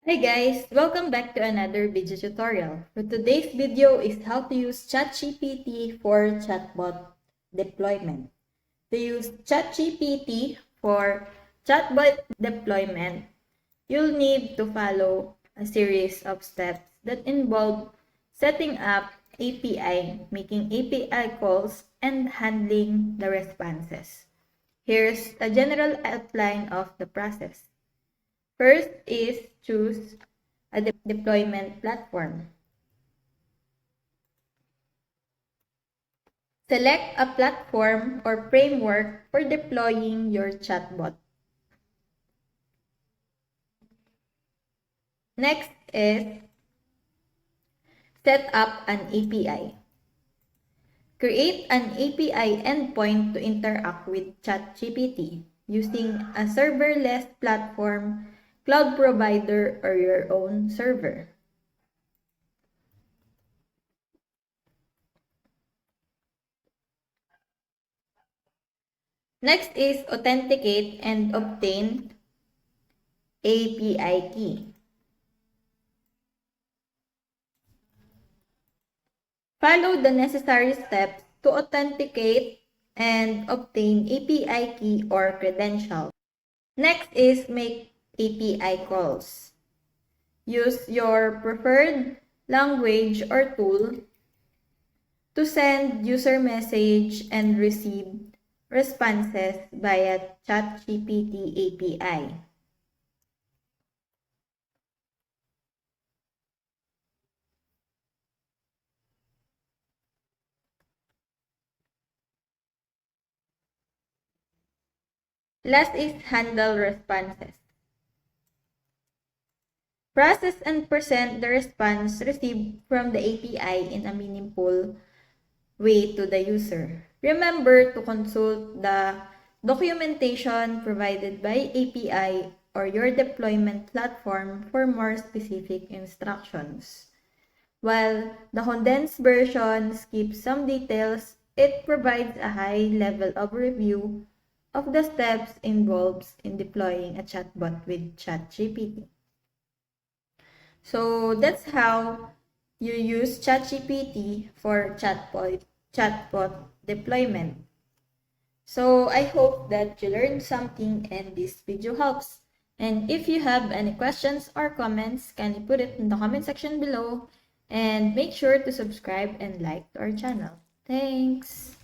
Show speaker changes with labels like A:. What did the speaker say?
A: Hi guys! Welcome back to another video tutorial. For today's video is how to use ChatGPT for chatbot deployment. To use ChatGPT for chatbot deployment, you'll need to follow a series of steps that involve setting up API, making API calls, and handling the responses. Here's a general outline of the process. First is choose a deployment platform. Select a platform or framework for deploying your chatbot. Next is set up an API. Create an API endpoint to interact with ChatGPT using a serverless platform, cloud provider, or your own server. Next is authenticate and obtain API key. Follow the necessary steps to authenticate and obtain API key or credential. Next is make API calls. Use your preferred language or tool to send user message and receive responses via ChatGPT API. Last is handle responses. Process and present the response received from the API in a meaningful way to the user. Remember to consult the documentation provided by API or your deployment platform for more specific instructions. While the condensed version skips some details, it provides a high level of review of the steps involved in deploying a chatbot with ChatGPT. So that's how you use ChatGPT for chatbot deployment. So I hope that you learned something and this video helps. And if you have any questions or comments, kindly put it in the comment section below and make sure to subscribe and like to our channel. Thanks!